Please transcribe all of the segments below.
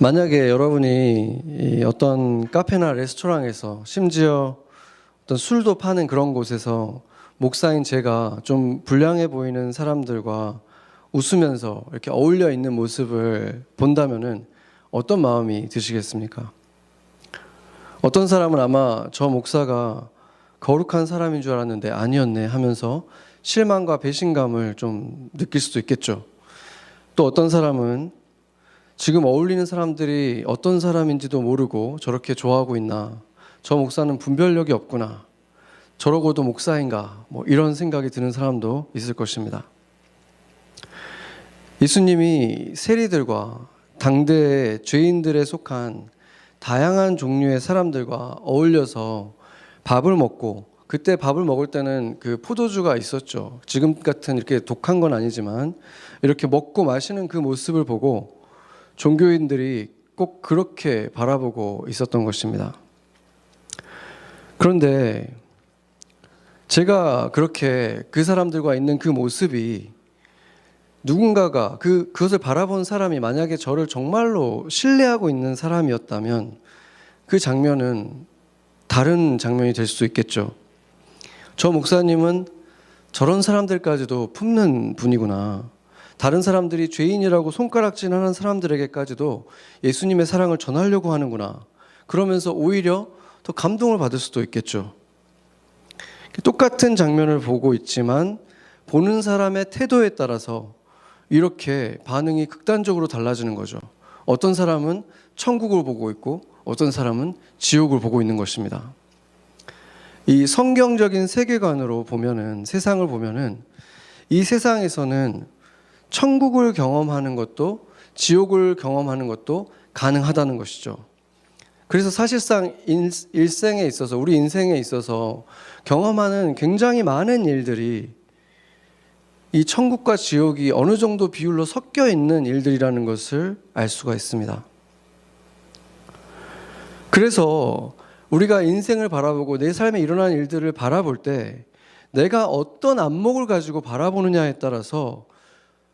만약에 여러분이 이 어떤 카페나 레스토랑에서 심지어 어떤 술도 파는 그런 곳에서 목사인 제가 좀 불량해 보이는 사람들과 웃으면서 이렇게 어울려 있는 모습을 본다면은 어떤 마음이 드시겠습니까? 어떤 사람은 아마 저 목사가 거룩한 사람인 줄 알았는데 아니었네 하면서 실망과 배신감을 좀 느낄 수도 있겠죠. 또 어떤 사람은 지금 어울리는 사람들이 어떤 사람인지도 모르고 저렇게 좋아하고 있나, 저 목사는 분별력이 없구나, 저러고도 목사인가, 이런 생각이 드는 사람도 있을 것입니다. 예수님이 세리들과 당대의 죄인들에 속한 다양한 종류의 사람들과 어울려서 밥을 먹고, 그때 밥을 먹을 때는 그 포도주가 있었죠. 지금 같은 이렇게 독한 건 아니지만 이렇게 먹고 마시는 그 모습을 보고 종교인들이 꼭 그렇게 바라보고 있었던 것입니다. 그런데 제가 그렇게 그 사람들과 있는 그 모습이 누군가가 그것을 바라본 사람이 만약에 저를 정말로 신뢰하고 있는 사람이었다면 그 장면은 다른 장면이 될 수 있겠죠. 저 목사님은 저런 사람들까지도 품는 분이구나. 다른 사람들이 죄인이라고 손가락질하는 사람들에게까지도 예수님의 사랑을 전하려고 하는구나. 그러면서 오히려 더 감동을 받을 수도 있겠죠. 똑같은 장면을 보고 있지만 보는 사람의 태도에 따라서 이렇게 반응이 극단적으로 달라지는 거죠. 어떤 사람은 천국을 보고 있고 어떤 사람은 지옥을 보고 있는 것입니다. 이 성경적인 세계관으로 보면은, 세상을 보면은 이 세상에서는 천국을 경험하는 것도 지옥을 경험하는 것도 가능하다는 것이죠. 그래서 사실상 일생에 있어서, 우리 인생에 있어서 경험하는 굉장히 많은 일들이 이 천국과 지옥이 어느 정도 비율로 섞여 있는 일들이라는 것을 알 수가 있습니다. 그래서 우리가 인생을 바라보고 내 삶에 일어나는 일들을 바라볼 때 내가 어떤 안목을 가지고 바라보느냐에 따라서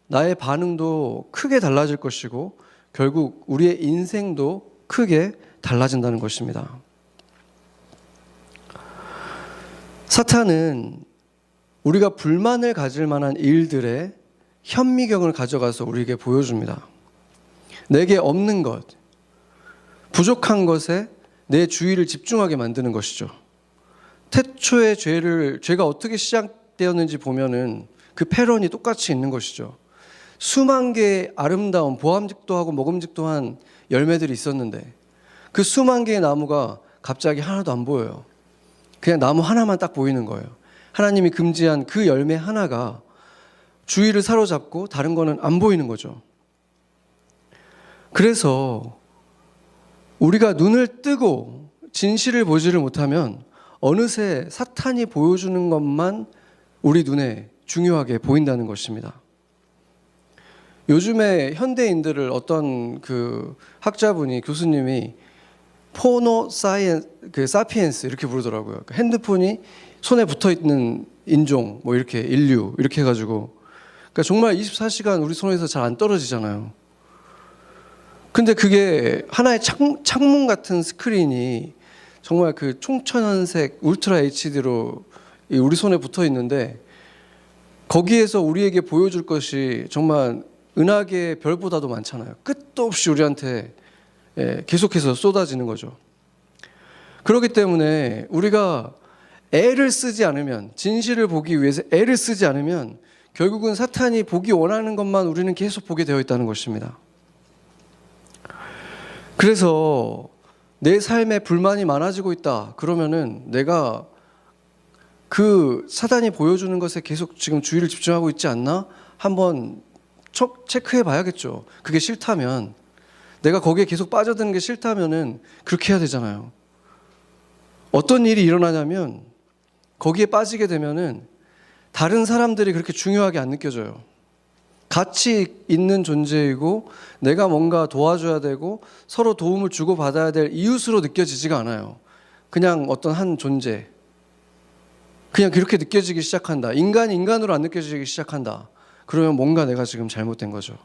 나의 반응도 크게 달라질 것이고 결국 우리의 인생도 크게 달라진다는 것입니다. 사탄은 우리가 불만을 가질 만한 일들의 현미경을 가져가서 우리에게 보여줍니다. 내게 없는 것, 부족한 것에 내 주의를 집중하게 만드는 것이죠. 태초의 죄가 어떻게 시작되었는지 보면은 그 패런이 똑같이 있는 것이죠. 수만 개의 아름다운 보암직도 하고 먹음직도 한 열매들이 있었는데 그 수만 개의 나무가 갑자기 하나도 안 보여요. 그냥 나무 하나만 딱 보이는 거예요. 하나님이 금지한 그 열매 하나가 주의를 사로잡고 다른 거는 안 보이는 거죠. 그래서 우리가 눈을 뜨고 진실을 보지를 못하면 어느새 사탄이 보여주는 것만 우리 눈에 중요하게 보인다는 것입니다. 요즘에 현대인들을 어떤 그 학자분이, 교수님이 포노 사피엔스 이렇게 부르더라고요. 핸드폰이 손에 붙어 있는 인종, 이렇게 인류 이렇게 해가지고, 그러니까 정말 24시간 우리 손에서 잘 안 떨어지잖아요. 근데 그게 하나의 창문 같은 스크린이 정말 그 총천연색 울트라 HD로 우리 손에 붙어 있는데 거기에서 우리에게 보여줄 것이 정말 은하계의 별보다도 많잖아요. 끝도 없이 우리한테 계속해서 쏟아지는 거죠. 그렇기 때문에 우리가 애를 쓰지 않으면, 진실을 보기 위해서 애를 쓰지 않으면 결국은 사탄이 보기 원하는 것만 우리는 계속 보게 되어 있다는 것입니다. 그래서 내 삶에 불만이 많아지고 있다 그러면은 내가 그 사단이 보여주는 것에 계속 지금 주의를 집중하고 있지 않나? 한번 체크해 봐야겠죠. 그게 싫다면, 내가 거기에 계속 빠져드는 게 싫다면은 그렇게 해야 되잖아요. 어떤 일이 일어나냐면 거기에 빠지게 되면은 다른 사람들이 그렇게 중요하게 안 느껴져요. 가치 있는 존재이고 내가 뭔가 도와줘야 되고 서로 도움을 주고받아야 될 이웃으로 느껴지지가 않아요. 그냥 어떤 한 존재, 그냥 그렇게 느껴지기 시작한다. 인간이 인간으로 안 느껴지기 시작한다. 그러면 뭔가 내가 지금 잘못된 거죠.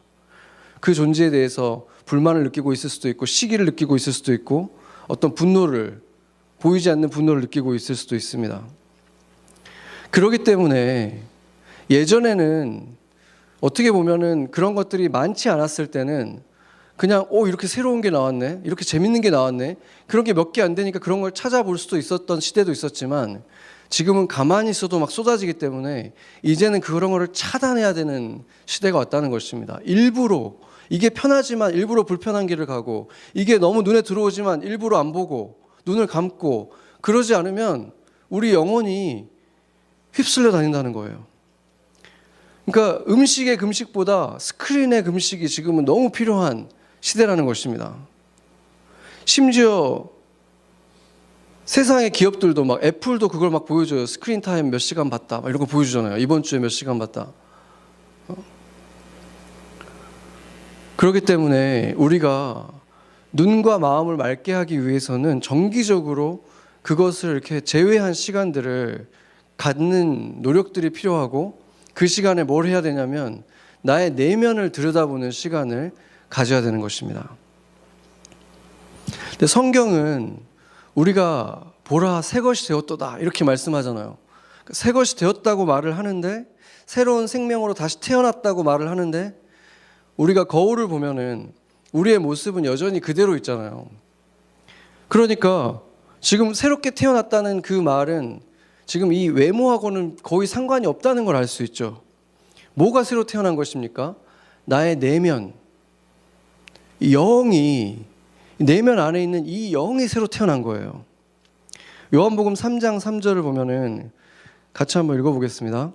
그 존재에 대해서 불만을 느끼고 있을 수도 있고 시기를 느끼고 있을 수도 있고 어떤 분노를 보이지 않는 분노를 느끼고 있을 수도 있습니다. 그렇기 때문에 예전에는 어떻게 보면은 그런 것들이 많지 않았을 때는 그냥 이렇게 새로운 게 나왔네, 이렇게 재밌는 게 나왔네, 그런 게 몇 개 안 되니까 그런 걸 찾아볼 수도 있었던 시대도 있었지만 지금은 가만히 있어도 막 쏟아지기 때문에 이제는 그런 거를 차단해야 되는 시대가 왔다는 것입니다. 일부러 이게 편하지만 일부러 불편한 길을 가고 이게 너무 눈에 들어오지만 일부러 안 보고 눈을 감고 그러지 않으면 우리 영혼이 휩쓸려 다닌다는 거예요. 그러니까 음식의 금식보다 스크린의 금식이 지금은 너무 필요한 시대라는 것입니다. 심지어 세상의 기업들도 막 애플도 그걸 막 보여줘요. 스크린 타임 몇 시간 봤다 막 이런 거 보여주잖아요. 이번 주에 몇 시간 봤다. 그렇기 때문에 우리가 눈과 마음을 맑게 하기 위해서는 정기적으로 그것을 이렇게 제외한 시간들을 갖는 노력들이 필요하고 그 시간에 뭘 해야 되냐면 나의 내면을 들여다보는 시간을 가져야 되는 것입니다. 근데 성경은 우리가 보라 새 것이 되었도다 이렇게 말씀하잖아요. 새 것이 되었다고 말을 하는데 새로운 생명으로 다시 태어났다고 말을 하는데 우리가 거울을 보면은 우리의 모습은 여전히 그대로 있잖아요. 그러니까 지금 새롭게 태어났다는 그 말은 지금 이 외모하고는 거의 상관이 없다는 걸 알 수 있죠. 뭐가 새로 태어난 것입니까? 나의 내면, 영이, 내면 안에 있는 이 영이 새로 태어난 거예요. 요한복음 3장 3절을 보면은 같이 한번 읽어보겠습니다.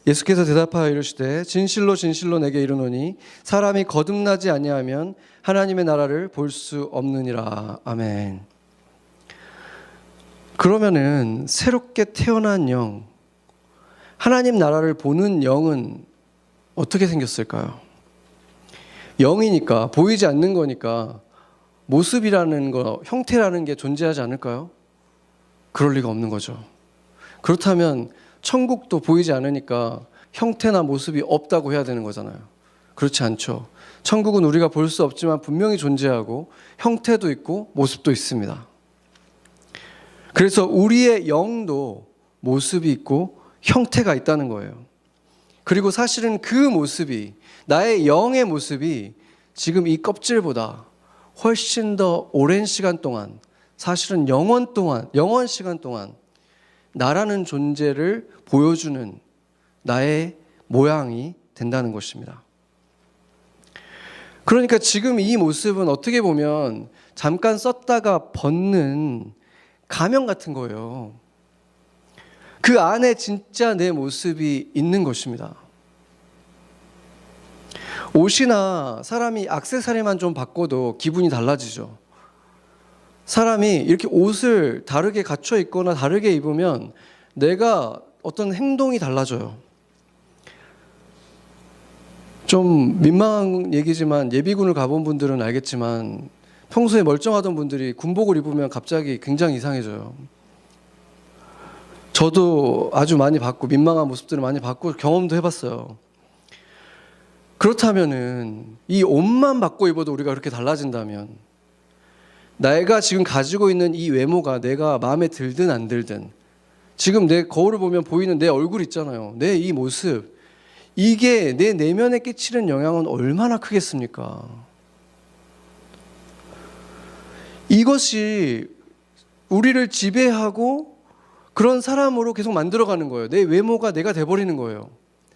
예수께서 대답하여 이르시되 진실로 진실로 내게 이르노니 사람이 거듭나지 아니하면 하나님의 나라를 볼 수 없느니라. 아멘. 그러면은 새롭게 태어난 영, 하나님 나라를 보는 영은 어떻게 생겼을까요? 영이니까 보이지 않는 거니까 모습이라는 거, 형태라는 게 존재하지 않을까요? 그럴 리가 없는 거죠. 그렇다면 천국도 보이지 않으니까 형태나 모습이 없다고 해야 되는 거잖아요. 그렇지 않죠. 천국은 우리가 볼 수 없지만 분명히 존재하고 형태도 있고 모습도 있습니다. 그래서 우리의 영도 모습이 있고 형태가 있다는 거예요. 그리고 사실은 그 모습이, 나의 영의 모습이 지금 이 껍질보다 훨씬 더 오랜 시간 동안, 사실은 영원 시간 동안 나라는 존재를 보여주는 나의 모양이 된다는 것입니다. 그러니까 지금 이 모습은 어떻게 보면 잠깐 썼다가 벗는 가면 같은 거예요. 그 안에 진짜 내 모습이 있는 것입니다. 옷이나 사람이 액세서리만 좀 바꿔도 기분이 달라지죠. 사람이 이렇게 옷을 다르게 갖춰 입거나 다르게 입으면 내가 어떤 행동이 달라져요. 좀 민망한 얘기지만 예비군을 가본 분들은 알겠지만 평소에 멀쩡하던 분들이 군복을 입으면 갑자기 굉장히 이상해져요. 저도 아주 많이 봤고 민망한 모습들을 많이 봤고 경험도 해봤어요. 그렇다면은 이 옷만 바꿔 입어도 우리가 그렇게 달라진다면 내가 지금 가지고 있는 이 외모가 내가 마음에 들든 안 들든 지금 내 거울을 보면 보이는 내 얼굴 있잖아요. 내 이 모습, 이게 내 내면에 끼치는 영향은 얼마나 크겠습니까? 이것이 우리를 지배하고 그런 사람으로 계속 만들어가는 거예요. 내 외모가 내가 돼버리는 거예요.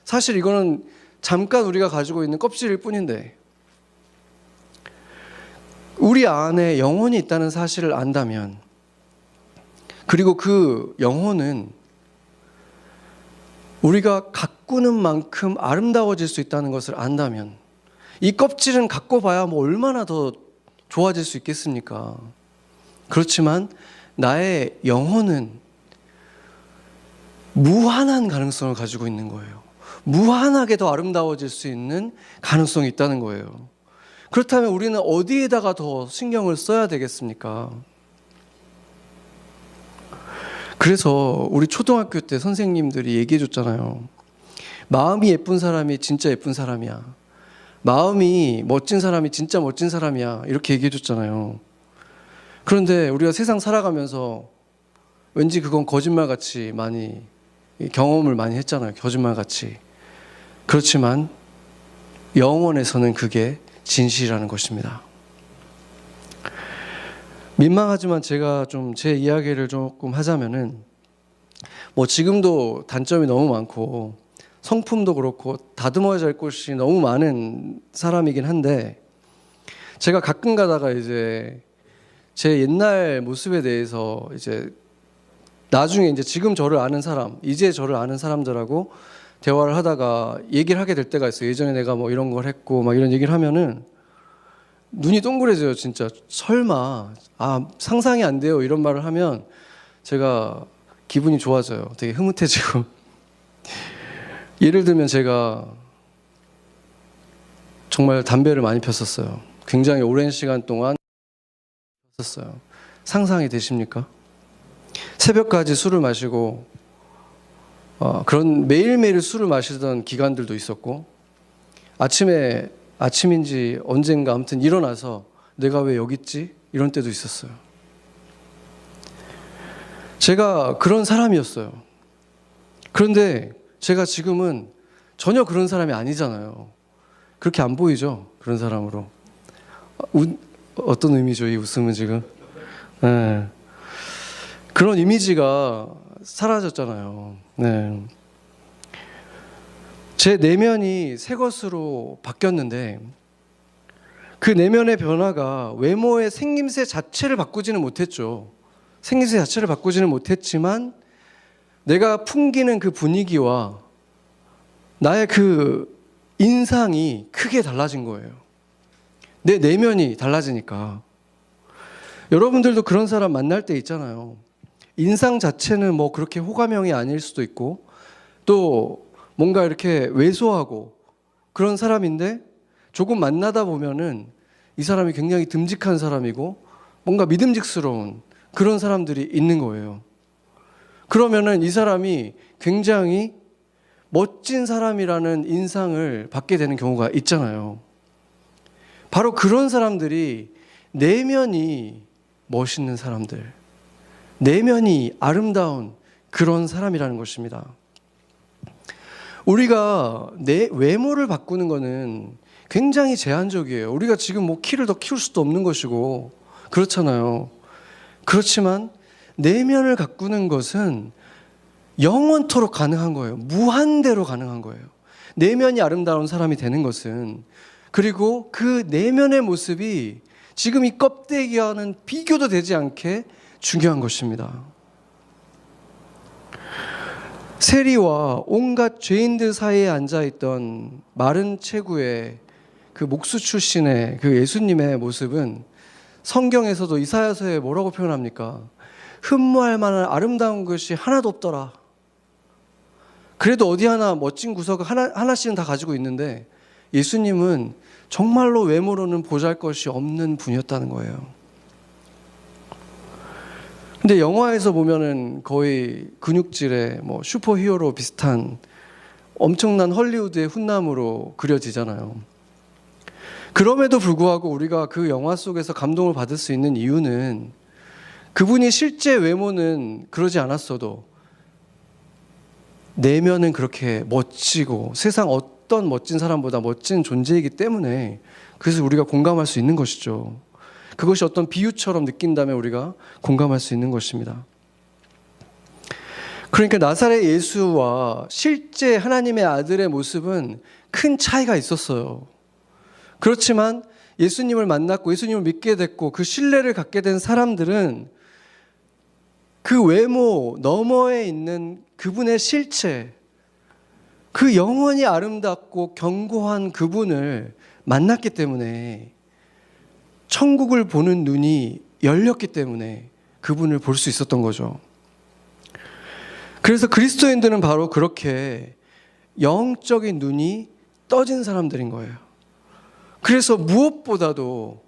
사실 이거는 잠깐 우리가 가지고 있는 껍질일 뿐인데 우리 안에 영혼이 있다는 사실을 안다면, 그리고 그 영혼은 우리가 가꾸는 만큼 아름다워질 수 있다는 것을 안다면, 이 껍질은 갖고 봐야 뭐 얼마나 더 좋아질 수 있겠습니까? 그렇지만 나의 영혼은 무한한 가능성을 가지고 있는 거예요. 무한하게 더 아름다워질 수 있는 가능성이 있다는 거예요. 그렇다면 우리는 어디에다가 더 신경을 써야 되겠습니까? 그래서 우리 초등학교 때 선생님들이 얘기해 줬잖아요. 마음이 예쁜 사람이 진짜 예쁜 사람이야. 마음이 멋진 사람이 진짜 멋진 사람이야, 이렇게 얘기해 줬잖아요. 그런데 우리가 세상 살아가면서 왠지 그건 거짓말같이 많이 경험을 많이 했잖아요. 거짓말같이. 그렇지만 영원에서는 그게 진실이라는 것입니다. 민망하지만 제가 좀 제 이야기를 조금 하자면은, 뭐 지금도 단점이 너무 많고 성품도 그렇고 다듬어야 될 곳이 너무 많은 사람이긴 한데, 제가 가끔 가다가 이제 제 옛날 모습에 대해서 이제 나중에 이제 지금 저를 아는 사람, 이제 저를 아는 사람들하고 대화를 하다가 얘기를 하게 될 때가 있어요. 예전에 내가 뭐 이런 걸 했고 막 이런 얘기를 하면은 눈이 동그래져요. 진짜 설마, 상상이 안 돼요, 이런 말을 하면 제가 기분이 좋아져요. 되게 흐뭇해지고. 예를 들면 제가 정말 담배를 많이 폈었어요. 굉장히 오랜 시간 동안 폈었어요. 상상이 되십니까? 새벽까지 술을 마시고 그런 매일매일 술을 마시던 기간들도 있었고, 아침인지 언젠가 아무튼 일어나서 내가 왜 여기 있지? 이런 때도 있었어요. 제가 그런 사람이었어요. 그런데 제가 지금은 전혀 그런 사람이 아니잖아요. 그렇게 안 보이죠? 그런 사람으로. 어떤 의미죠, 이 웃음은 지금? 네. 그런 이미지가 사라졌잖아요. 네. 제 내면이 새 것으로 바뀌었는데, 그 내면의 변화가 외모의 생김새 자체를 바꾸지는 못했죠. 생김새 자체를 바꾸지는 못했지만 내가 풍기는 그 분위기와 나의 그 인상이 크게 달라진 거예요. 내 내면이 달라지니까. 여러분들도 그런 사람 만날 때 있잖아요. 인상 자체는 뭐 그렇게 호감형이 아닐 수도 있고, 또 뭔가 이렇게 왜소하고 그런 사람인데 조금 만나다 보면은 이 사람이 굉장히 듬직한 사람이고 뭔가 믿음직스러운 그런 사람들이 있는 거예요. 그러면은 이 사람이 굉장히 멋진 사람이라는 인상을 받게 되는 경우가 있잖아요. 바로 그런 사람들이 내면이 멋있는 사람들, 내면이 아름다운 그런 사람이라는 것입니다. 우리가 내 외모를 바꾸는 것은 굉장히 제한적이에요. 우리가 지금 뭐 키를 더 키울 수도 없는 것이고 그렇잖아요. 그렇지만 내면을 가꾸는 것은 영원토록 가능한 거예요. 무한대로 가능한 거예요. 내면이 아름다운 사람이 되는 것은, 그리고 그 내면의 모습이 지금 이 껍데기와는 비교도 되지 않게 중요한 것입니다. 세리와 온갖 죄인들 사이에 앉아있던 마른 체구의 그 목수 출신의 그 예수님의 모습은 성경에서도 이사야서에 뭐라고 표현합니까? 흠모할 만한 아름다운 것이 하나도 없더라. 그래도 어디 하나 멋진 구석을 하나씩은 다 가지고 있는데 예수님은 정말로 외모로는 보잘것이 없는 분이었다는 거예요. 근데 영화에서 보면은 거의 근육질의 뭐 슈퍼히어로 비슷한 엄청난 헐리우드의 훈남으로 그려지잖아요. 그럼에도 불구하고 우리가 그 영화 속에서 감동을 받을 수 있는 이유는 그분이 실제 외모는 그러지 않았어도 내면은 그렇게 멋지고 세상 어떤 멋진 사람보다 멋진 존재이기 때문에, 그래서 우리가 공감할 수 있는 것이죠. 그것이 어떤 비유처럼 느낀다면 우리가 공감할 수 있는 것입니다. 그러니까 나사렛 예수와 실제 하나님의 아들의 모습은 큰 차이가 있었어요. 그렇지만 예수님을 만났고 예수님을 믿게 됐고 그 신뢰를 갖게 된 사람들은 그 외모 너머에 있는 그분의 실체, 그 영원히 아름답고 견고한 그분을 만났기 때문에, 천국을 보는 눈이 열렸기 때문에 그분을 볼 수 있었던 거죠. 그래서 그리스도인들은 바로 그렇게 영적인 눈이 떠진 사람들인 거예요. 그래서 무엇보다도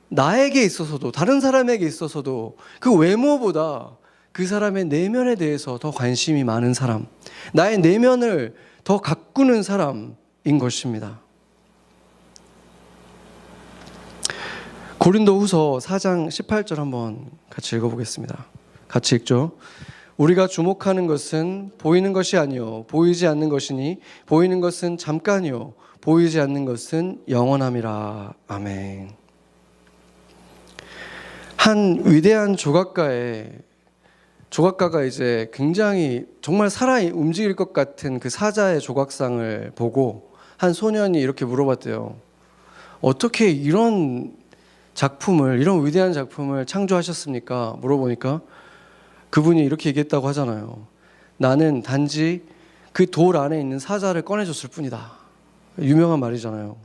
나에게 있어서도 다른 사람에게 있어서도 그 외모보다 그 사람의 내면에 대해서 더 관심이 많은 사람, 나의 내면을 더 가꾸는 사람인 것입니다. 고린도후서 4장 18절 한번 같이 읽어보겠습니다. 같이 읽죠. 우리가 주목하는 것은 보이는 것이 아니요 보이지 않는 것이니 보이는 것은 잠깐이요 보이지 않는 것은 영원함이라. 아멘. 한 위대한 조각가가 이제 굉장히 정말 살아 움직일 것 같은 그 사자의 조각상을 보고 한 소년이 이렇게 물어봤대요. 어떻게 이런 위대한 작품을 창조하셨습니까? 물어보니까 그분이 이렇게 얘기했다고 하잖아요. 나는 단지 그 돌 안에 있는 사자를 꺼내줬을 뿐이다. 유명한 말이잖아요.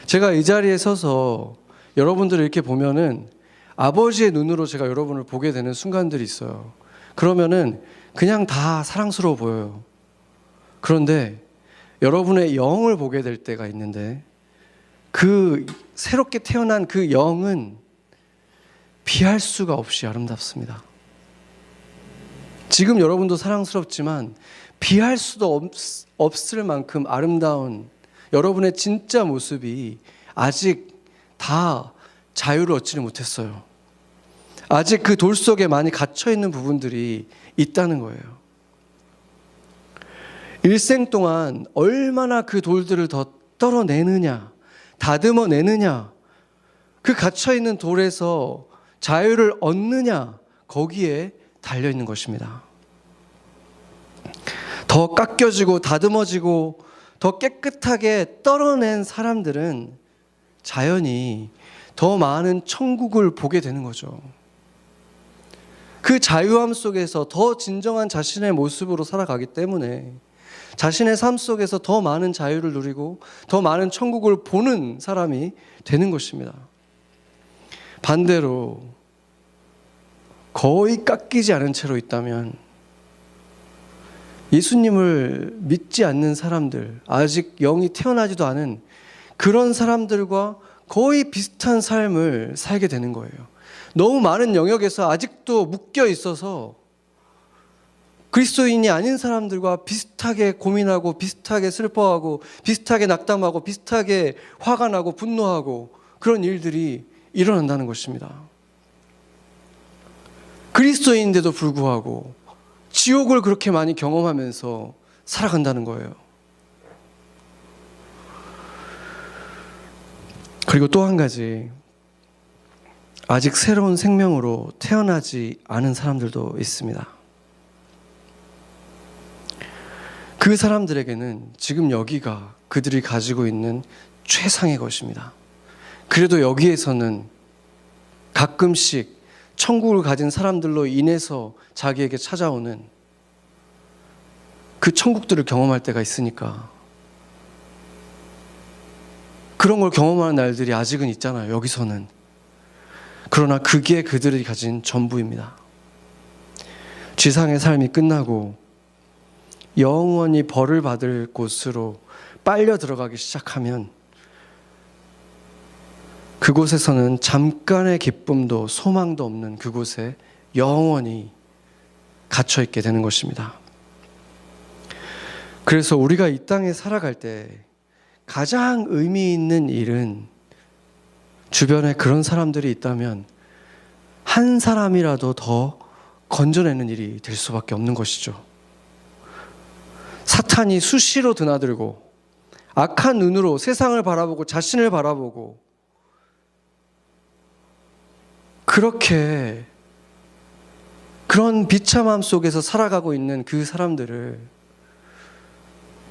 제가 이 자리에 서서 여러분들을 이렇게 보면은 아버지의 눈으로 제가 여러분을 보게 되는 순간들이 있어요. 그러면은 그냥 다 사랑스러워 보여요. 그런데 여러분의 영을 보게 될 때가 있는데 그 새롭게 태어난 그 영은 비할 수가 없이 아름답습니다. 지금 여러분도 사랑스럽지만 비할 수도 없을 만큼 아름다운 여러분의 진짜 모습이 아직 다 자유를 얻지는 못했어요. 아직 그 돌 속에 많이 갇혀있는 부분들이 있다는 거예요. 일생 동안 얼마나 그 돌들을 더 떨어내느냐, 다듬어내느냐, 그 갇혀있는 돌에서 자유를 얻느냐, 거기에 달려있는 것입니다. 더 깎여지고 다듬어지고 더 깨끗하게 떨어낸 사람들은 자연히 더 많은 천국을 보게 되는 거죠. 그 자유함 속에서 더 진정한 자신의 모습으로 살아가기 때문에 자신의 삶 속에서 더 많은 자유를 누리고 더 많은 천국을 보는 사람이 되는 것입니다. 반대로 거의 깎이지 않은 채로 있다면 예수님을 믿지 않는 사람들, 아직 영이 태어나지도 않은 그런 사람들과 거의 비슷한 삶을 살게 되는 거예요. 너무 많은 영역에서 아직도 묶여 있어서 그리스도인이 아닌 사람들과 비슷하게 고민하고 비슷하게 슬퍼하고 비슷하게 낙담하고 비슷하게 화가 나고 분노하고 그런 일들이 일어난다는 것입니다. 그리스도인인데도 불구하고 지옥을 그렇게 많이 경험하면서 살아간다는 거예요. 그리고 또 한 가지, 아직 새로운 생명으로 태어나지 않은 사람들도 있습니다. 그 사람들에게는 지금 여기가 그들이 가지고 있는 최상의 것입니다. 그래도 여기에서는 가끔씩 천국을 가진 사람들로 인해서 자기에게 찾아오는 그 천국들을 경험할 때가 있으니까 그런 걸 경험하는 날들이 아직은 있잖아요. 여기서는. 그러나 그게 그들이 가진 전부입니다. 지상의 삶이 끝나고 영원히 벌을 받을 곳으로 빨려 들어가기 시작하면 그곳에서는 잠깐의 기쁨도 소망도 없는 그곳에 영원히 갇혀 있게 되는 것입니다. 그래서 우리가 이 땅에 살아갈 때 가장 의미 있는 일은 주변에 그런 사람들이 있다면 한 사람이라도 더 건져내는 일이 될 수밖에 없는 것이죠. 사탄이 수시로 드나들고 악한 눈으로 세상을 바라보고 자신을 바라보고 그렇게 그런 비참함 속에서 살아가고 있는 그 사람들을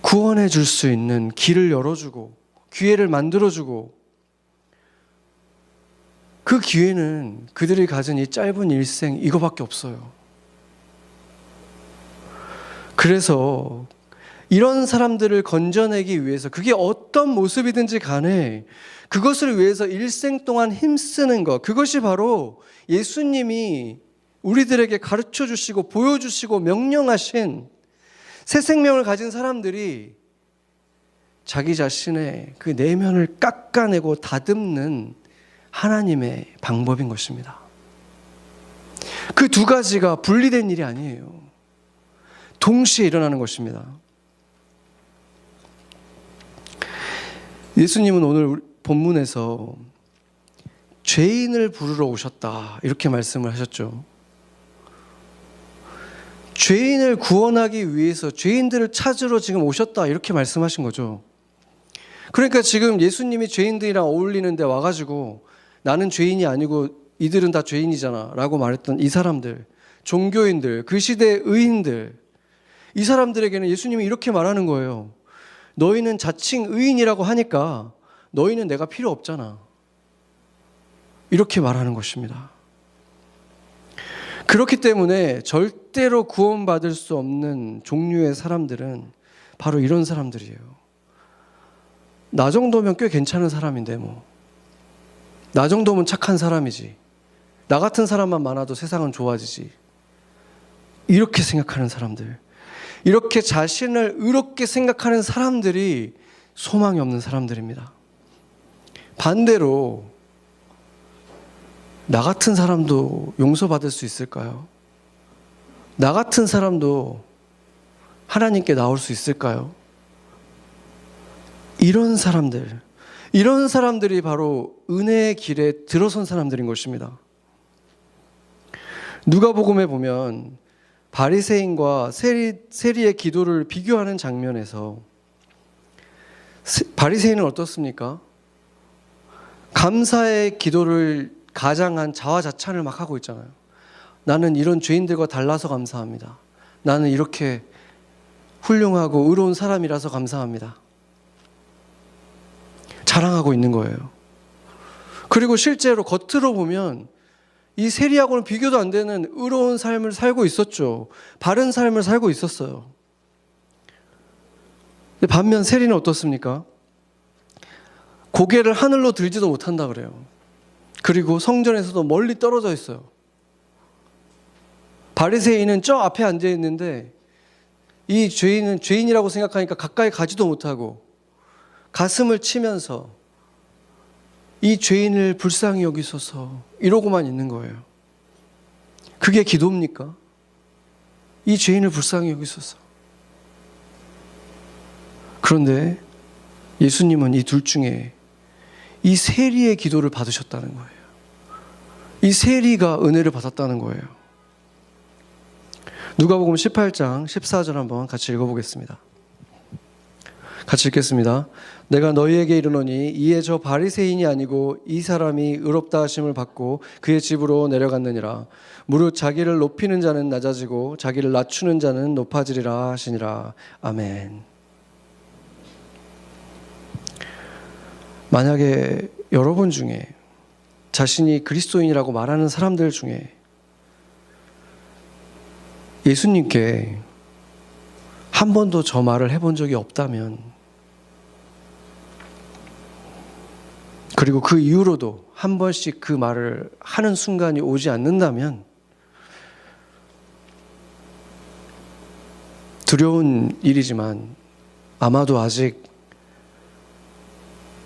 구원해 줄 수 있는 길을 열어주고 기회를 만들어주고 그 기회는 그들이 가진 이 짧은 일생 이거밖에 없어요. 그래서 이런 사람들을 건져내기 위해서 그게 어떤 모습이든지 간에 그것을 위해서 일생 동안 힘쓰는 것, 그것이 바로 예수님이 우리들에게 가르쳐 주시고 보여주시고 명령하신 새 생명을 가진 사람들이 자기 자신의 그 내면을 깎아내고 다듬는 하나님의 방법인 것입니다. 그 두 가지가 분리된 일이 아니에요. 동시에 일어나는 것입니다. 예수님은 오늘 본문에서 죄인을 부르러 오셨다, 이렇게 말씀을 하셨죠. 죄인을 구원하기 위해서 죄인들을 찾으러 지금 오셨다, 이렇게 말씀하신 거죠. 그러니까 지금 예수님이 죄인들이랑 어울리는데 와가지고 나는 죄인이 아니고 이들은 다 죄인이잖아 라고 말했던 이 사람들, 종교인들, 그 시대의 의인들, 이 사람들에게는 예수님이 이렇게 말하는 거예요. 너희는 자칭 의인이라고 하니까 너희는 내가 필요 없잖아, 이렇게 말하는 것입니다. 그렇기 때문에 절대로 구원받을 수 없는 종류의 사람들은 바로 이런 사람들이에요. 나 정도면 꽤 괜찮은 사람인데 나 정도면 착한 사람이지, 나 같은 사람만 많아도 세상은 좋아지지, 이렇게 생각하는 사람들, 이렇게 자신을 의롭게 생각하는 사람들이 소망이 없는 사람들입니다. 반대로 나 같은 사람도 용서받을 수 있을까요? 나 같은 사람도 하나님께 나올 수 있을까요? 이런 사람들이 바로 은혜의 길에 들어선 사람들인 것입니다. 누가복음에 보면 바리새인과 세리의 기도를 비교하는 장면에서 바리새인은 어떻습니까? 감사의 기도를 가장한 자화자찬을 막 하고 있잖아요. 나는 이런 죄인들과 달라서 감사합니다. 나는 이렇게 훌륭하고 의로운 사람이라서 감사합니다. 자랑하고 있는 거예요. 그리고 실제로 겉으로 보면 이 세리하고는 비교도 안 되는 의로운 삶을 살고 있었죠. 바른 삶을 살고 있었어요. 근데 반면 세리는 어떻습니까? 고개를 하늘로 들지도 못한다 그래요. 그리고 성전에서도 멀리 떨어져 있어요. 바리새인은 저 앞에 앉아 있는데 이 죄인은 죄인이라고 생각하니까 가까이 가지도 못하고 가슴을 치면서 이 죄인을 불쌍히 여기소서 이러고만 있는 거예요. 그게 기도입니까? 이 죄인을 불쌍히 여기소서. 그런데 예수님은 이 둘 중에 이 세리의 기도를 받으셨다는 거예요. 이 세리가 은혜를 받았다는 거예요. 누가복음 18장 14절 한번 같이 읽어보겠습니다. 같이 읽겠습니다. 내가 너희에게 이르노니 이에 저 바리새인이 아니고 이 사람이 의롭다 하심을 받고 그의 집으로 내려갔느니라. 무릇 자기를 높이는 자는 낮아지고 자기를 낮추는 자는 높아지리라 하시니라. 아멘. 만약에 여러분 중에 자신이 그리스도인이라고 말하는 사람들 중에 예수님께 한 번도 저 말을 해본 적이 없다면, 그리고 그 이후로도 한 번씩 그 말을 하는 순간이 오지 않는다면 두려운 일이지만 아마도 아직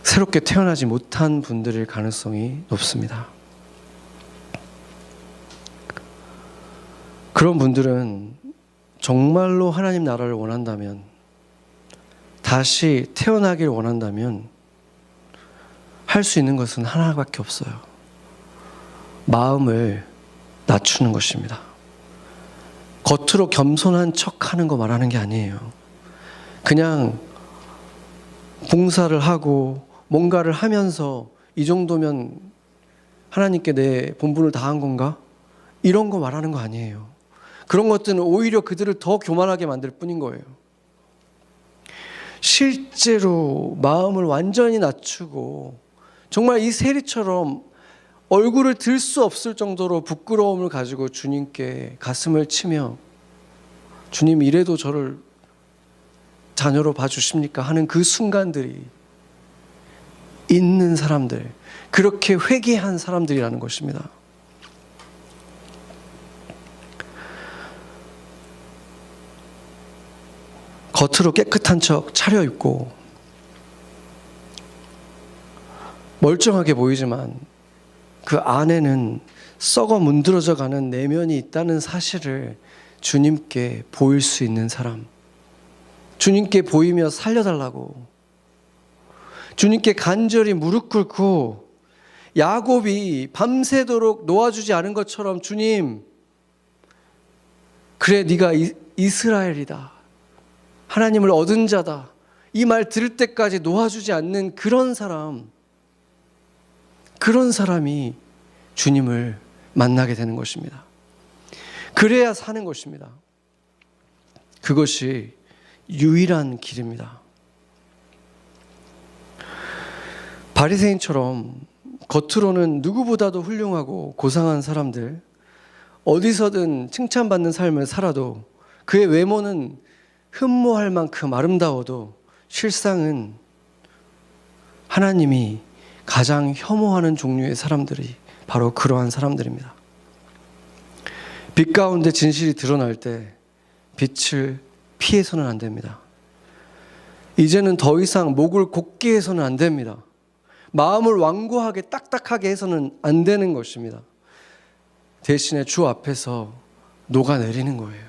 새롭게 태어나지 못한 분들일 가능성이 높습니다. 그런 분들은 정말로 하나님 나라를 원한다면, 다시 태어나길 원한다면 할 수 있는 것은 하나밖에 없어요. 마음을 낮추는 것입니다. 겉으로 겸손한 척하는 거 말하는 게 아니에요. 그냥 봉사를 하고 뭔가를 하면서 이 정도면 하나님께 내 본분을 다한 건가? 이런 거 말하는 거 아니에요. 그런 것들은 오히려 그들을 더 교만하게 만들 뿐인 거예요. 실제로 마음을 완전히 낮추고 정말 이 세리처럼 얼굴을 들 수 없을 정도로 부끄러움을 가지고 주님께 가슴을 치며 주님 이래도 저를 자녀로 봐주십니까? 하는 그 순간들이 있는 사람들, 그렇게 회개한 사람들이라는 것입니다. 겉으로 깨끗한 척 차려입고 멀쩡하게 보이지만 그 안에는 썩어 문드러져 가는 내면이 있다는 사실을 주님께 보일 수 있는 사람, 주님께 보이며 살려달라고, 주님께 간절히 무릎 꿇고 야곱이 밤새도록 놓아주지 않은 것처럼 주님, 그래 네가 이스라엘이다, 하나님을 얻은 자다, 이 말 들을 때까지 놓아주지 않는 그런 사람이 주님을 만나게 되는 것입니다. 그래야 사는 것입니다. 그것이 유일한 길입니다. 바리새인처럼 겉으로는 누구보다도 훌륭하고 고상한 사람들, 어디서든 칭찬받는 삶을 살아도 그의 외모는 흠모할 만큼 아름다워도 실상은 하나님이 가장 혐오하는 종류의 사람들이 바로 그러한 사람들입니다. 빛 가운데 진실이 드러날 때 빛을 피해서는 안 됩니다. 이제는 더 이상 목을 곧게 해서는 안 됩니다. 마음을 완고하게 딱딱하게 해서는 안 되는 것입니다. 대신에 주 앞에서 녹아내리는 거예요.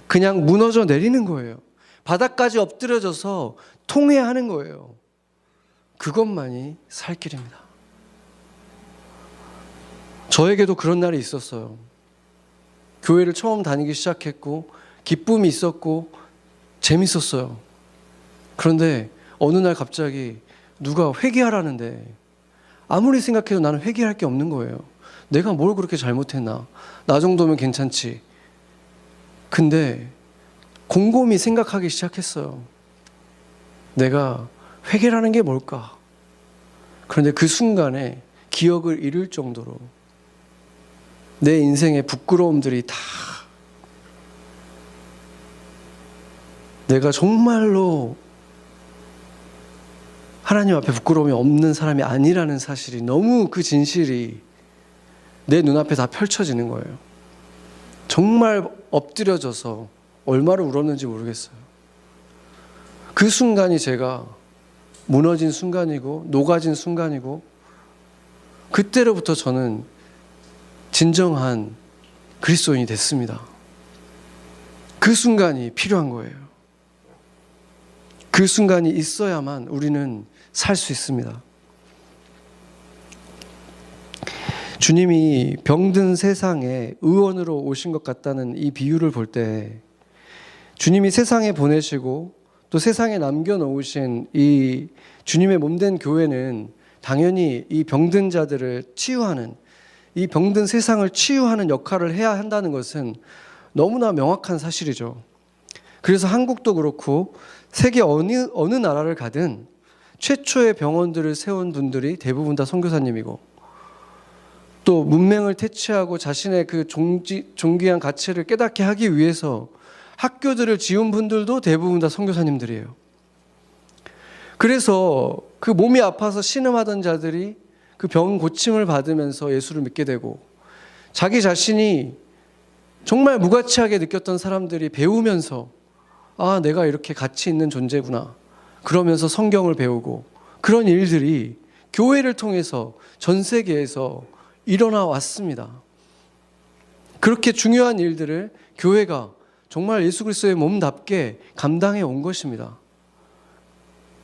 그냥 무너져 내리는 거예요. 바닥까지 엎드려져서 통회하는 거예요. 그것만이 살 길입니다. 저에게도 그런 날이 있었어요. 교회를 처음 다니기 시작했고 기쁨이 있었고 재밌었어요. 그런데 어느 날 갑자기 누가 회개하라는데 아무리 생각해도 나는 회개할 게 없는 거예요. 내가 뭘 그렇게 잘못했나? 나 정도면 괜찮지. 근데 곰곰이 생각하기 시작했어요. 내가 회개라는 게 뭘까? 그런데 그 순간에 기억을 잃을 정도로 내 인생의 부끄러움들이 다 내가 정말로 하나님 앞에 부끄러움이 없는 사람이 아니라는 사실이, 너무 그 진실이 내 눈앞에 다 펼쳐지는 거예요. 정말 엎드려져서 얼마를 울었는지 모르겠어요. 그 순간이 제가 무너진 순간이고 녹아진 순간이고, 그때로부터 저는 진정한 그리스도인이 됐습니다. 그 순간이 필요한 거예요. 그 순간이 있어야만 우리는 살 수 있습니다. 주님이 병든 세상에 의원으로 오신 것 같다는 이 비유를 볼 때, 주님이 세상에 보내시고 또 세상에 남겨놓으신 이 주님의 몸된 교회는 당연히 이 병든 자들을 치유하는, 이 병든 세상을 치유하는 역할을 해야 한다는 것은 너무나 명확한 사실이죠. 그래서 한국도 그렇고 세계 어느 나라를 가든 최초의 병원들을 세운 분들이 대부분 다 선교사님이고, 또 문맹을 퇴치하고 자신의 그 존귀한 가치를 깨닫게 하기 위해서 학교들을 지은 분들도 대부분 다 선교사님들이에요. 그래서 그 몸이 아파서 신음하던 자들이 그 병 고침을 받으면서 예수를 믿게 되고, 자기 자신이 정말 무가치하게 느꼈던 사람들이 배우면서 아, 내가 이렇게 가치 있는 존재구나 그러면서 성경을 배우고, 그런 일들이 교회를 통해서 전 세계에서 일어나 왔습니다. 그렇게 중요한 일들을 교회가 정말 예수 그리스도의 몸답게 감당해 온 것입니다.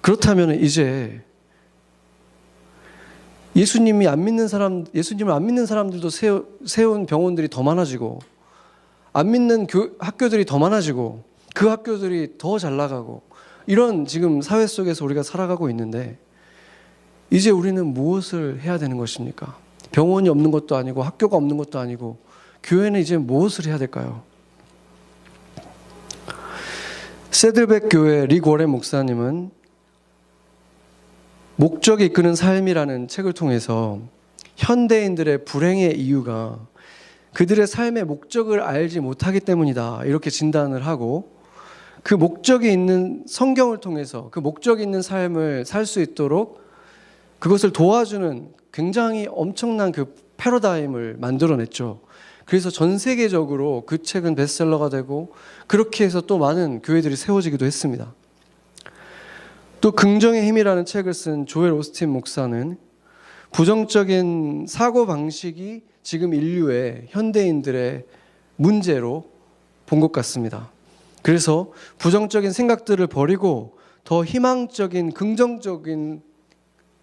그렇다면 이제 예수님을 안 믿는 사람들도 세운 병원들이 더 많아지고, 안 믿는 학교들이 더 많아지고, 그 학교들이 더 잘 나가고, 이런 지금 사회 속에서 우리가 살아가고 있는데, 이제 우리는 무엇을 해야 되는 것입니까? 병원이 없는 것도 아니고 학교가 없는 것도 아니고, 교회는 이제 무엇을 해야 될까요? 새들백 교회 릭 워렌 목사님은 목적이 이끄는 삶이라는 책을 통해서 현대인들의 불행의 이유가 그들의 삶의 목적을 알지 못하기 때문이다, 이렇게 진단을 하고, 그 목적이 있는 성경을 통해서 그 목적이 있는 삶을 살 수 있도록 그것을 도와주는 굉장히 엄청난 그 패러다임을 만들어냈죠. 그래서 전 세계적으로 그 책은 베스트셀러가 되고, 그렇게 해서 또 많은 교회들이 세워지기도 했습니다. 또 긍정의 힘이라는 책을 쓴 조엘 오스틴 목사는 부정적인 사고방식이 지금 인류의 현대인들의 문제로 본 것 같습니다. 그래서 부정적인 생각들을 버리고 더 희망적인 긍정적인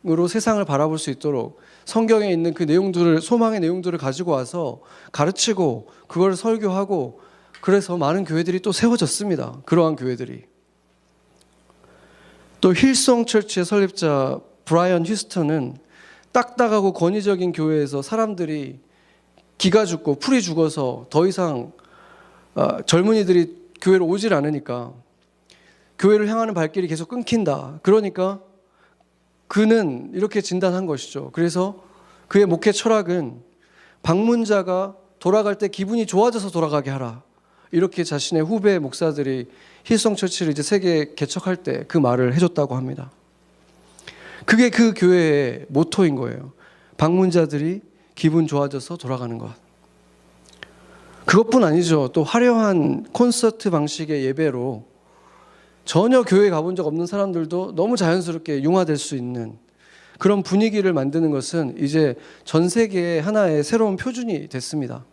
희망으로 세상을 바라볼 수 있도록 성경에 있는 그 내용들을, 소망의 내용들을 가지고 와서 가르치고 그걸 설교하고, 그래서 많은 교회들이 또 세워졌습니다. 그러한 교회들이. 또 힐송 처치의 설립자 브라이언 휴스턴은 딱딱하고 권위적인 교회에서 사람들이 기가 죽고 풀이 죽어서 더 이상 젊은이들이 교회로 오질 않으니까 교회를 향하는 발길이 계속 끊긴다. 그러니까 그는 이렇게 진단한 것이죠. 그래서 그의 목회 철학은 방문자가 돌아갈 때 기분이 좋아져서 돌아가게 하라. 이렇게 자신의 후배 목사들이 힐송 처치를 이제 세계에 개척할 때 그 말을 해줬다고 합니다. 그게 그 교회의 모토인 거예요. 방문자들이 기분 좋아져서 돌아가는 것. 그것뿐 아니죠. 또 화려한 콘서트 방식의 예배로 전혀 교회 가본 적 없는 사람들도 너무 자연스럽게 융화될 수 있는 그런 분위기를 만드는 것은 이제 전 세계의 하나의 새로운 표준이 됐습니다.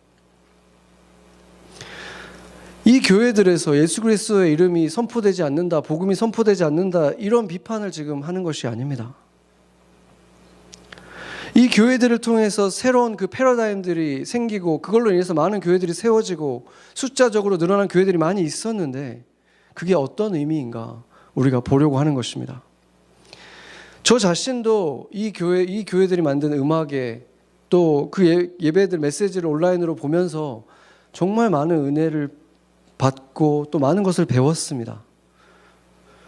이 교회들에서 예수 그리스도의 이름이 선포되지 않는다, 복음이 선포되지 않는다, 이런 비판을 지금 하는 것이 아닙니다. 이 교회들을 통해서 새로운 그 패러다임들이 생기고 그걸로 인해서 많은 교회들이 세워지고 숫자적으로 늘어난 교회들이 많이 있었는데 그게 어떤 의미인가 우리가 보려고 하는 것입니다. 저 자신도 이 교회들이 만든 음악에 또 그 예배들 메시지를 온라인으로 보면서 정말 많은 은혜를 받고 또 많은 것을 배웠습니다.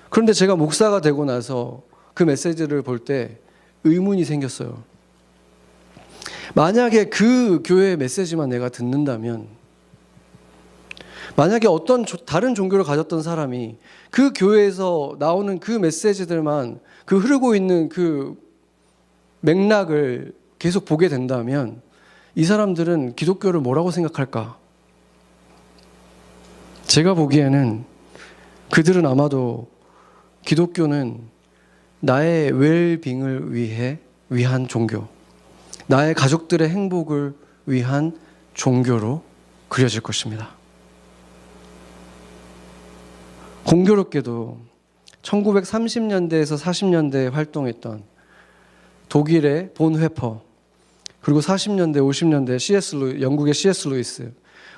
그런데 제가 목사가 되고 나서 그 메시지를 볼 때 의문이 생겼어요. 만약에 그 교회의 메시지만 내가 듣는다면, 만약에 어떤 다른 종교를 가졌던 사람이 그 교회에서 나오는 그 메시지들만, 그 흐르고 있는 그 맥락을 계속 보게 된다면 이 사람들은 기독교를 뭐라고 생각할까? 제가 보기에는 그들은 아마도 기독교는 나의 웰빙을 위한 종교, 나의 가족들의 행복을 위한 종교로 그려질 것입니다. 공교롭게도 1930년대에서 40년대에 활동했던 독일의 본 회퍼, 그리고 40년대, 50년대 영국의 C.S. 루이스,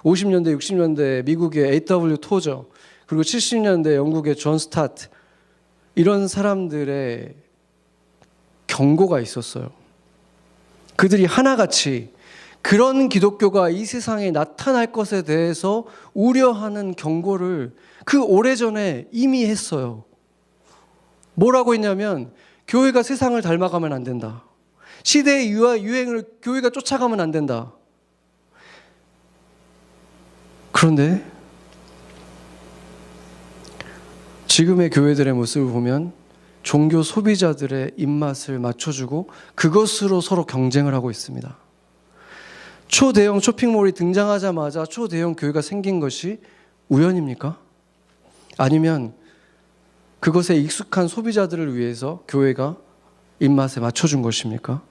50년대, 60년대 미국의 A.W. 토저, 그리고 70년대 영국의 존 스타트, 이런 사람들의 경고가 있었어요. 그들이 하나같이 그런 기독교가 이 세상에 나타날 것에 대해서 우려하는 경고를 그 오래전에 이미 했어요. 뭐라고 했냐면 교회가 세상을 닮아가면 안 된다. 시대의 유행을 교회가 쫓아가면 안 된다. 그런데 지금의 교회들의 모습을 보면 종교 소비자들의 입맛을 맞춰주고 그것으로 서로 경쟁을 하고 있습니다. 초대형 쇼핑몰이 등장하자마자 초대형 교회가 생긴 것이 우연입니까? 아니면 그것에 익숙한 소비자들을 위해서 교회가 입맛에 맞춰준 것입니까?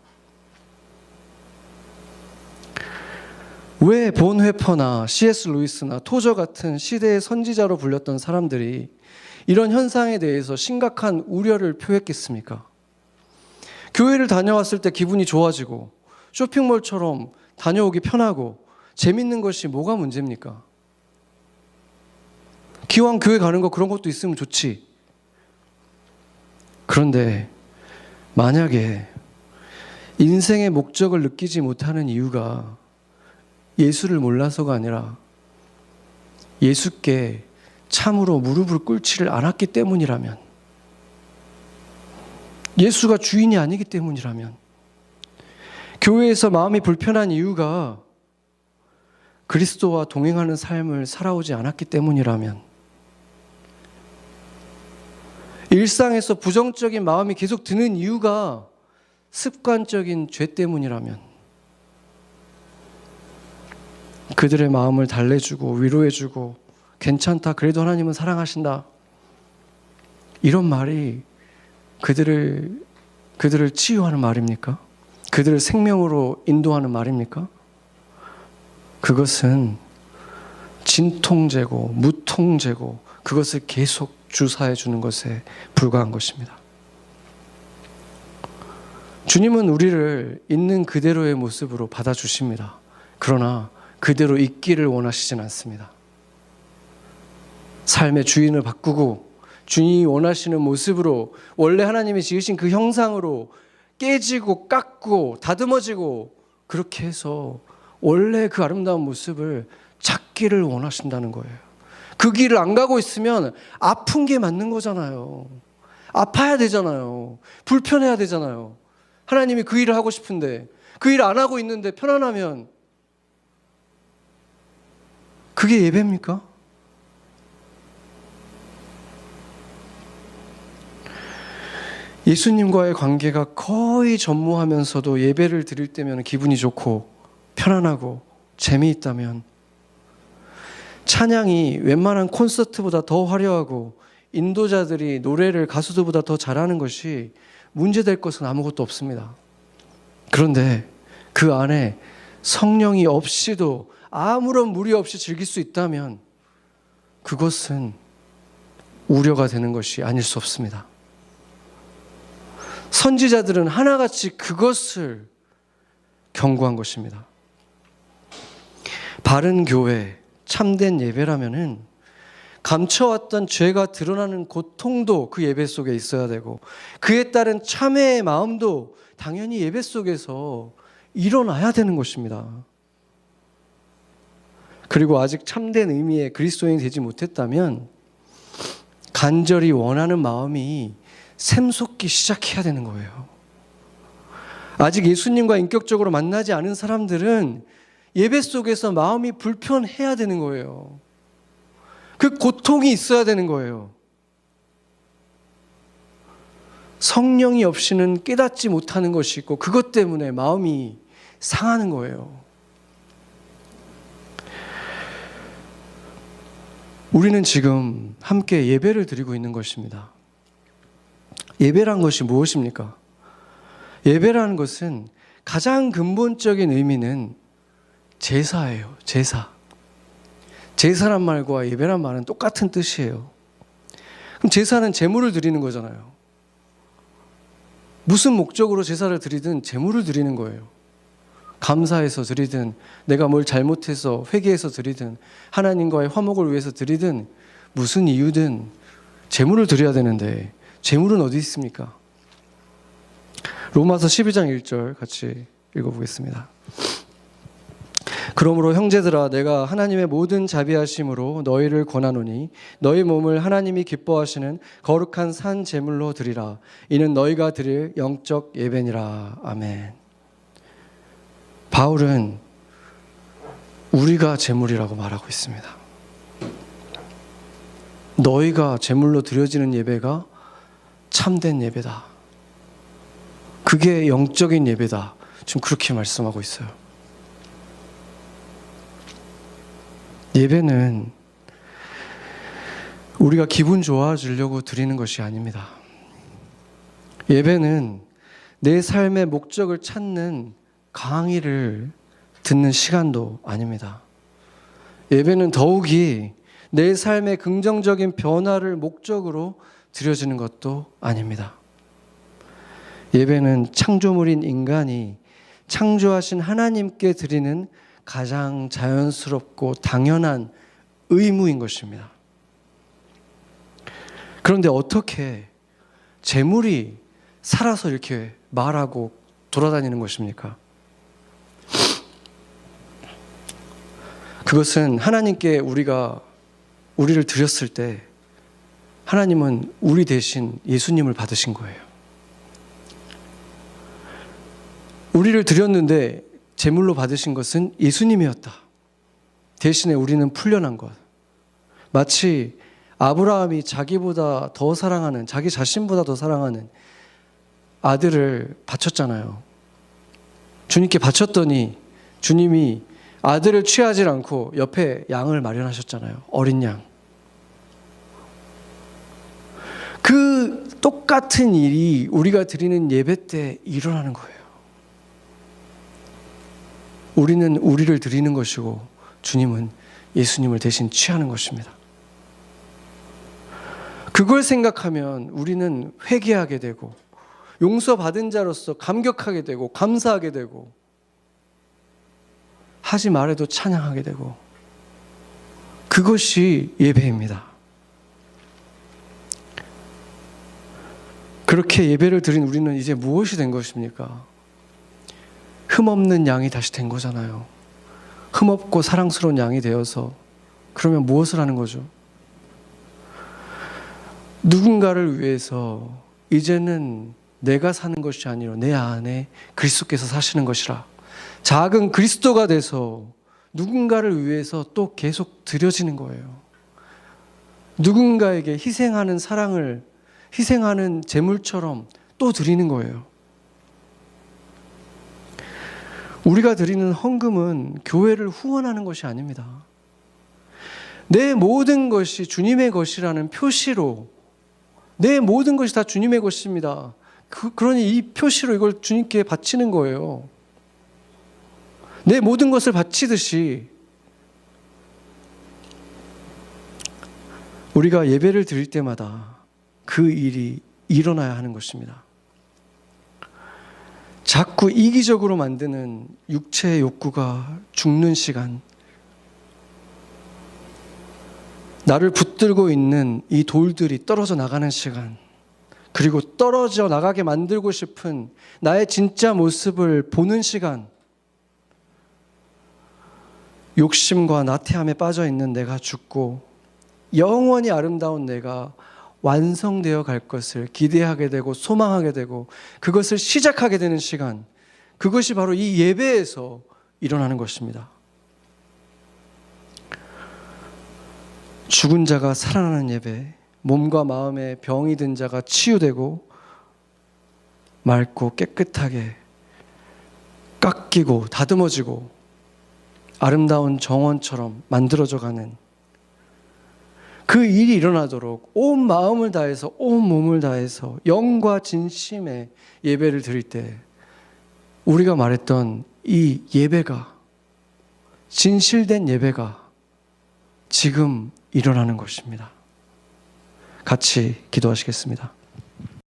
왜 본 회퍼나 C.S. 루이스나 토저 같은 시대의 선지자로 불렸던 사람들이 이런 현상에 대해서 심각한 우려를 표했겠습니까? 교회를 다녀왔을 때 기분이 좋아지고 쇼핑몰처럼 다녀오기 편하고 재밌는 것이 뭐가 문제입니까? 기왕 교회 가는 거 그런 것도 있으면 좋지. 그런데 만약에 인생의 목적을 느끼지 못하는 이유가 예수를 몰라서가 아니라 예수께 참으로 무릎을 꿇지를 않았기 때문이라면, 예수가 주인이 아니기 때문이라면, 교회에서 마음이 불편한 이유가 그리스도와 동행하는 삶을 살아오지 않았기 때문이라면, 일상에서 부정적인 마음이 계속 드는 이유가 습관적인 죄 때문이라면, 그들의 마음을 달래주고 위로해주고 괜찮다, 그래도 하나님은 사랑하신다, 이런 말이 그들을 치유하는 말입니까? 그들을 생명으로 인도하는 말입니까? 그것은 진통제고 무통제고 그것을 계속 주사해 주는 것에 불과한 것입니다. 주님은 우리를 있는 그대로의 모습으로 받아주십니다. 그러나 그대로 있기를 원하시진 않습니다. 삶의 주인을 바꾸고 주님이 원하시는 모습으로, 원래 하나님이 지으신 그 형상으로 깨지고 깎고 다듬어지고, 그렇게 해서 원래 그 아름다운 모습을 찾기를 원하신다는 거예요. 그 길을 안 가고 있으면 아픈 게 맞는 거잖아요. 아파야 되잖아요. 불편해야 되잖아요. 하나님이 그 일을 하고 싶은데 그 일 안 하고 있는데 편안하면 그게 예배입니까? 예수님과의 관계가 거의 전무하면서도 예배를 드릴 때면 기분이 좋고 편안하고 재미있다면, 찬양이 웬만한 콘서트보다 더 화려하고 인도자들이 노래를 가수들보다 더 잘하는 것이 문제될 것은 아무것도 없습니다. 그런데 그 안에 성령이 없이도 아무런 무리 없이 즐길 수 있다면 그것은 우려가 되는 것이 아닐 수 없습니다. 선지자들은 하나같이 그것을 경고한 것입니다. 바른 교회, 참된 예배라면은 감춰왔던 죄가 드러나는 고통도 그 예배 속에 있어야 되고, 그에 따른 참회의 마음도 당연히 예배 속에서 일어나야 되는 것입니다. 그리고 아직 참된 의미의 그리스도인이 되지 못했다면 간절히 원하는 마음이 샘솟기 시작해야 되는 거예요. 아직 예수님과 인격적으로 만나지 않은 사람들은 예배 속에서 마음이 불편해야 되는 거예요. 그 고통이 있어야 되는 거예요. 성령이 없이는 깨닫지 못하는 것이 있고, 그것 때문에 마음이 상하는 거예요. 우리는 지금 함께 예배를 드리고 있는 것입니다. 예배란 것이 무엇입니까? 예배라는 것은 가장 근본적인 의미는 제사예요. 제사. 제사란 말과 예배란 말은 똑같은 뜻이에요. 그럼 제사는 제물을 드리는 거잖아요. 무슨 목적으로 제사를 드리든 제물을 드리는 거예요. 감사해서 드리든, 내가 뭘 잘못해서 회개해서 드리든, 하나님과의 화목을 위해서 드리든, 무슨 이유든 제물을 드려야 되는데 제물은 어디 있습니까? 로마서 12장 1절 같이 읽어보겠습니다. 그러므로 형제들아, 내가 하나님의 모든 자비하심으로 너희를 권하노니 너희 몸을 하나님이 기뻐하시는 거룩한 산 제물로 드리라. 이는 너희가 드릴 영적 예배니라. 아멘. 바울은 우리가 제물이라고 말하고 있습니다. 너희가 제물로 드려지는 예배가 참된 예배다. 그게 영적인 예배다. 지금 그렇게 말씀하고 있어요. 예배는 우리가 기분 좋아지려고 드리는 것이 아닙니다. 예배는 내 삶의 목적을 찾는 강의를 듣는 시간도 아닙니다. 예배는 더욱이 내 삶의 긍정적인 변화를 목적으로 드려지는 것도 아닙니다. 예배는 창조물인 인간이 창조하신 하나님께 드리는 가장 자연스럽고 당연한 의무인 것입니다. 그런데 어떻게 제물이 살아서 이렇게 말하고 돌아다니는 것입니까? 그것은 하나님께 우리를 드렸을 때 하나님은 우리 대신 예수님을 받으신 거예요. 우리를 드렸는데 제물로 받으신 것은 예수님이었다. 대신에 우리는 풀려난 것. 마치 아브라함이 자기보다 더 사랑하는, 자기 자신보다 더 사랑하는 아들을 바쳤잖아요. 주님께 바쳤더니 주님이 아들을 취하지 않고 옆에 양을 마련하셨잖아요. 어린 양. 그 똑같은 일이 우리가 드리는 예배 때 일어나는 거예요. 우리는 우리를 드리는 것이고 주님은 예수님을 대신 취하는 것입니다. 그걸 생각하면 우리는 회개하게 되고 용서받은 자로서 감격하게 되고 감사하게 되고 하지 말아도 찬양하게 되고 그것이 예배입니다. 그렇게 예배를 드린 우리는 이제 무엇이 된 것입니까? 흠없는 양이 다시 된 거잖아요. 흠없고 사랑스러운 양이 되어서 그러면 무엇을 하는 거죠? 누군가를 위해서 이제는 내가 사는 것이 아니라 내 안에 그리스도께서 사시는 것이라 작은 그리스도가 돼서 누군가를 위해서 또 계속 드려지는 거예요. 누군가에게 희생하는 사랑을 희생하는 제물처럼 또 드리는 거예요. 우리가 드리는 헌금은 교회를 후원하는 것이 아닙니다. 내 모든 것이 주님의 것이라는 표시로 내 모든 것이 다 주님의 것입니다. 그러니 이 표시로 이걸 주님께 바치는 거예요. 내 모든 것을 바치듯이 우리가 예배를 드릴 때마다 그 일이 일어나야 하는 것입니다. 자꾸 이기적으로 만드는 육체의 욕구가 죽는 시간, 나를 붙들고 있는 이 돌들이 떨어져 나가는 시간, 그리고 떨어져 나가게 만들고 싶은 나의 진짜 모습을 보는 시간, 욕심과 나태함에 빠져 있는 내가 죽고 영원히 아름다운 내가 완성되어 갈 것을 기대하게 되고 소망하게 되고 그것을 시작하게 되는 시간, 그것이 바로 이 예배에서 일어나는 것입니다. 죽은 자가 살아나는 예배, 몸과 마음에 병이 든 자가 치유되고 맑고 깨끗하게 깎이고 다듬어지고 아름다운 정원처럼 만들어져가는 그 일이 일어나도록 온 마음을 다해서 온 몸을 다해서 영과 진심의 예배를 드릴 때 우리가 말했던 이 예배가, 진실된 예배가 지금 일어나는 것입니다. 같이 기도하시겠습니다.